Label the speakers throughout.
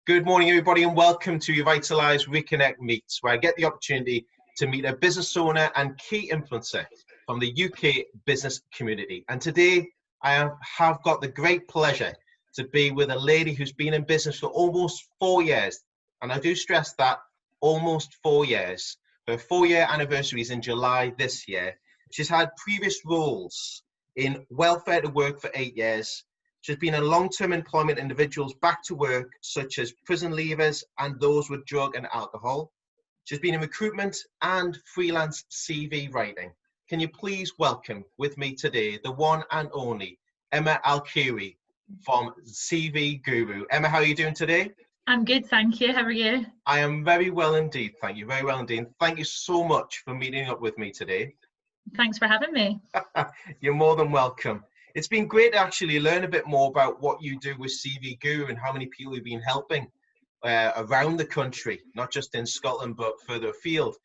Speaker 1: Good morning, everybody, and welcome to Revitalise ReConnect Meets, where I get the opportunity to meet a business owner and key influencer from the UK business community. And today, I have got the great pleasure to be with a lady who's been in business for almost 4 years. And I do stress that, almost 4 years. Her 4-year anniversary is in July this year. She's had previous roles in welfare to work for 8 years. She's been in long-term employment individuals back to work, such as prison leavers and those with drug and alcohol. She's been in recruitment and freelance CV writing. Can you please welcome with me today the one and only Emma Alkirwi from CV Guru. Emma, how are you doing today?
Speaker 2: I'm good, thank you. How are you?
Speaker 1: I am very well indeed, thank you. Very well indeed. Thank you so much for meeting up with me today.
Speaker 2: Thanks for having me.
Speaker 1: You're more than welcome. It's been great to actually learn a bit more about what you do with CV Guru and how many people you've been helping around the country, not just in Scotland, but further afield.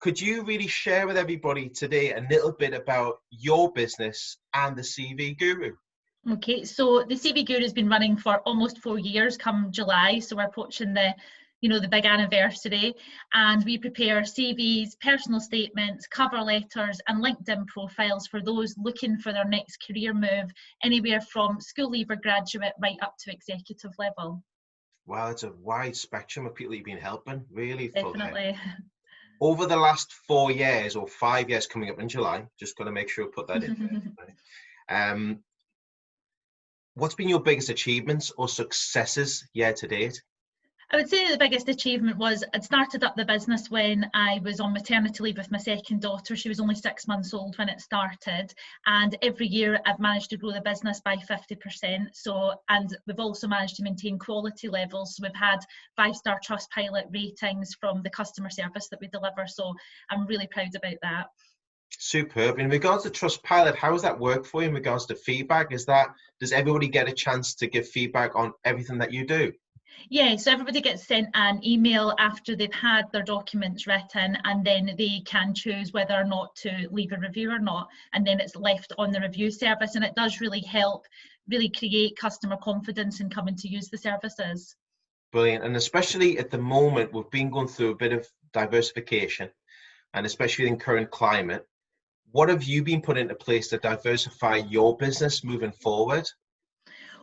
Speaker 1: Could you really share with everybody today a little bit about your business and the CV Guru?
Speaker 2: Okay, so the CV Guru has been running for almost 4 years come July, so we're approaching the big anniversary, and we prepare CVs, personal statements, cover letters and LinkedIn profiles for those looking for their next career move, anywhere from school leaver graduate right up to executive level.
Speaker 1: Wow, it's a wide spectrum of people you've been helping, really.
Speaker 2: Definitely.
Speaker 1: Over the last 4 years or 5 years coming up in July, just got to make sure I put that in there. What's been your biggest achievements or successes year to date?
Speaker 2: I would say the biggest achievement was I'd started up the business when I was on maternity leave with my second daughter. She was only 6 months old when it started, and every year I've managed to grow the business by 50%. And we've also managed to maintain quality levels. So we've had 5-star Trustpilot ratings from the customer service that we deliver. So I'm really proud about that.
Speaker 1: Superb. In regards to Trustpilot, how does that work for you in regards to feedback? Does everybody get a chance to give feedback on everything that you do?
Speaker 2: Yeah, so everybody gets sent an email after they've had their documents written, and then they can choose whether or not to leave a review or not, and then it's left on the review service, and it does really help create customer confidence in coming to use the services.
Speaker 1: Brilliant. And especially at the moment, we've been going through a bit of diversification, and especially in current climate. What have you been put into place to diversify your business moving forward?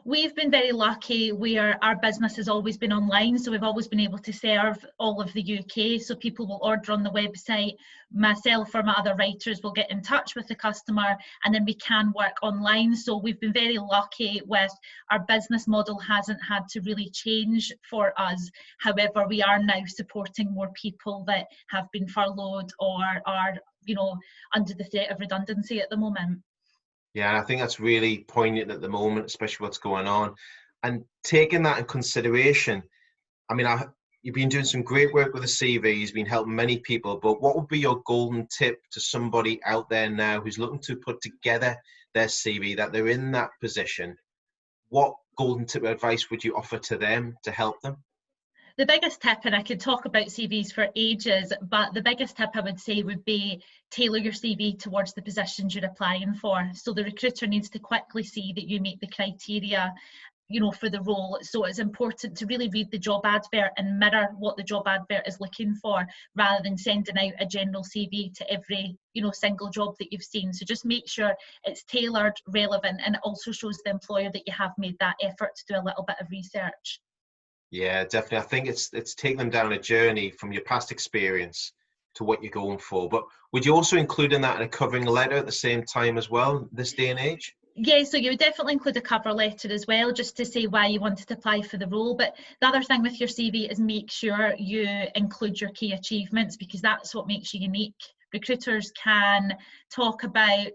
Speaker 2: We've been very lucky where our business has always been online, so we've always been able to serve all of the UK, so people will order on the website, myself or my other writers will get in touch with the customer, and then we can work online. So we've been very lucky with our business model, hasn't had to really change for us. However, we are now supporting more people that have been furloughed or are under the threat of redundancy at the moment.
Speaker 1: Yeah, I think that's really poignant at the moment, especially what's going on. And taking that in consideration, I mean, you've been doing some great work with the CV, you've been helping many people, but what would be your golden tip to somebody out there now who's looking to put together their CV, that they're in that position? What golden tip or advice would you offer to them to help them?
Speaker 2: The biggest tip, and I could talk about CVs for ages, but the biggest tip I would say would be tailor your CV towards the positions you're applying for. So the recruiter needs to quickly see that you meet the criteria, for the role. So it's important to really read the job advert and mirror what the job advert is looking for, rather than sending out a general CV to every, single job that you've seen. So just make sure it's tailored, relevant, and it also shows the employer that you have made that effort to do a little bit of research.
Speaker 1: Yeah, definitely. I think it's taking them down a journey from your past experience to what you're going for. But would you also include in that a covering letter at the same time as well, this day and age?
Speaker 2: Yeah, so you would definitely include a cover letter as well, just to say why you wanted to apply for the role. But the other thing with your CV is make sure you include your key achievements, because that's what makes you unique. Recruiters can talk about,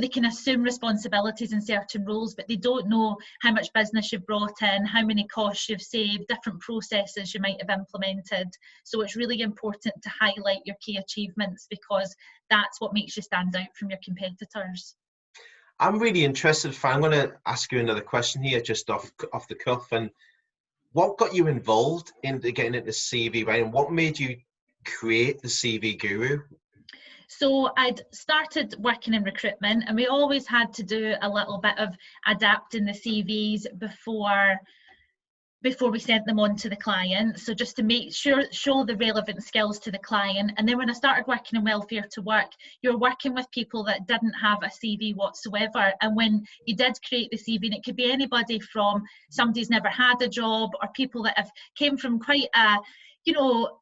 Speaker 2: they can assume responsibilities in certain roles, but they don't know how much business you've brought in, how many costs you've saved, different processes you might have implemented. So it's really important to highlight your key achievements, because that's what makes you stand out from your competitors.
Speaker 1: I'm really interested, I'm going to ask you another question here, just off the cuff. And what got you involved in getting into CV writing? What made you create the CV Guru?
Speaker 2: So I'd started working in recruitment, and we always had to do a little bit of adapting the CVs before before we sent them on to the client. So just to make sure, show the relevant skills to the client. And then when I started working in Welfare to Work, you're working with people that didn't have a CV whatsoever. And when you did create the CV, and it could be anybody from somebody who's never had a job, or people that have came from quite a, you know,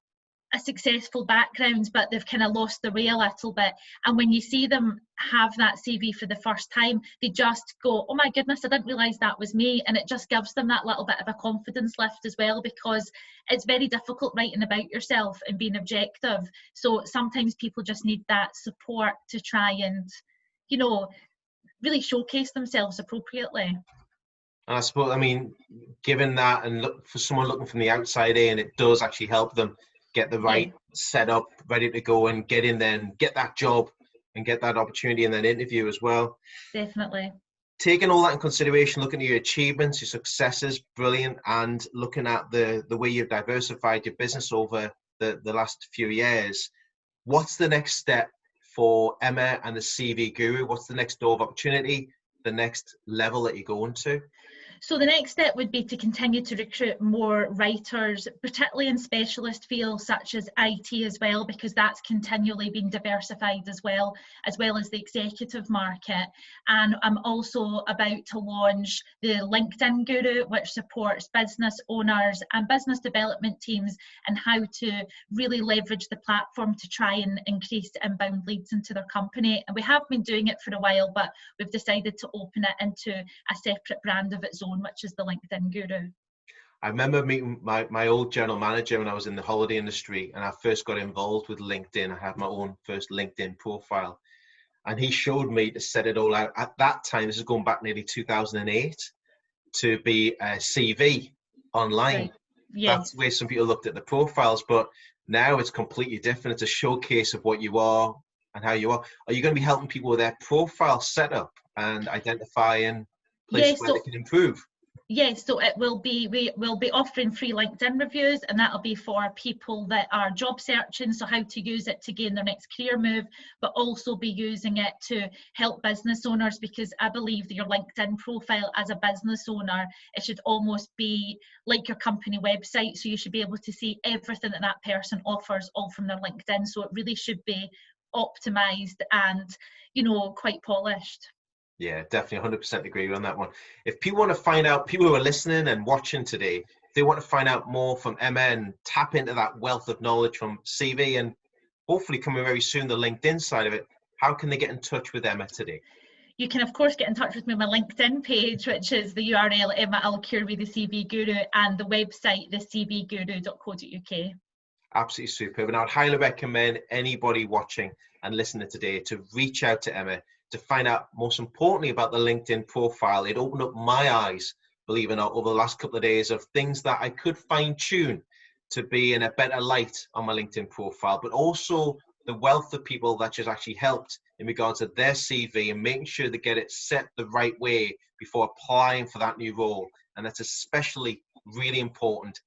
Speaker 2: a successful background, but they've kind of lost their way a little bit. And when you see them have that CV for the first time, they just go, oh my goodness, I didn't realise that was me. And it just gives them that little bit of a confidence lift as well, because it's very difficult writing about yourself and being objective. So sometimes people just need that support to try and, you know, really showcase themselves appropriately.
Speaker 1: And I suppose, I mean, given that, and look for someone looking from the outside in, it does actually help them get the right setup, ready to go and get in there and get that job and get that opportunity in that interview as well.
Speaker 2: Definitely.
Speaker 1: Taking all that in consideration, looking at your achievements, your successes, brilliant, and looking at the way you've diversified your business over the last few years, what's the next step for Emma and the CV Guru? What's the next door of opportunity, the next level that you're going to?
Speaker 2: So the next step would be to continue to recruit more writers, particularly in specialist fields such as IT as well, because that's continually been diversified as well as the executive market. And I'm also about to launch the LinkedIn Guru, which supports business owners and business development teams and how to really leverage the platform to try and increase inbound leads into their company. And we have been doing it for a while, but we've decided to open it into a separate brand of its own, which is the LinkedIn Guru.
Speaker 1: I remember meeting my old general manager when I was in the holiday industry, and I first got involved with LinkedIn. I had my own first LinkedIn profile, and he showed me to set it all out. At that time, this is going back nearly 2008, to be a CV online.
Speaker 2: Right. Yes.
Speaker 1: That's where some people looked at the profiles, but now it's completely different. It's a showcase of what you are and how you are. Are you going to be helping people with their profile setup and identifying places where they can improve?
Speaker 2: Yes, so it will be, we will be offering free LinkedIn reviews, and that'll be for people that are job searching, so how to use it to gain their next career move, but also be using it to help business owners, because I believe that your LinkedIn profile as a business owner, it should almost be like your company website, so you should be able to see everything that that person offers all from their LinkedIn. So it really should be optimized and, you know, quite polished.
Speaker 1: Yeah, definitely 100% agree on that one. If people want to find out, people who are listening and watching today, if they want to find out more from Emma and tap into that wealth of knowledge from CV and hopefully coming very soon, the LinkedIn side of it, how can they get in touch with Emma today?
Speaker 2: You can, of course, get in touch with me on my LinkedIn page, which is the URL Emma Alkirwi, the CV Guru, and the website, thecvguru.co.uk.
Speaker 1: Absolutely superb. And I would highly recommend anybody watching and listening today to reach out to Emma to find out, most importantly, about the LinkedIn profile. It opened up my eyes, believe it or not, over the last couple of days of things that I could fine tune to be in a better light on my LinkedIn profile, but also the wealth of people that just actually helped in regards to their CV and making sure they get it set the right way before applying for that new role. And that's especially really important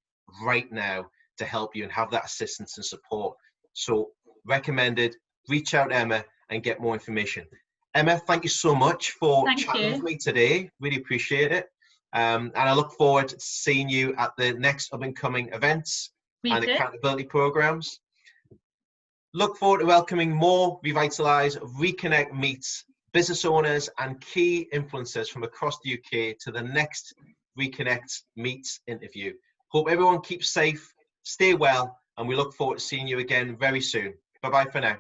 Speaker 1: right now to help you and have that assistance and support. So recommended, reach out to Emma and get more information. Emma, thank you so much for chatting with me today. Really appreciate it. And I look forward to seeing you at the next up-and-coming events and accountability programs. Look forward to welcoming more Revitalise ReConnect meets business owners and key influencers from across the UK to the next ReConnect meets interview. Hope everyone keeps safe, stay well, and we look forward to seeing you again very soon. Bye-bye for now.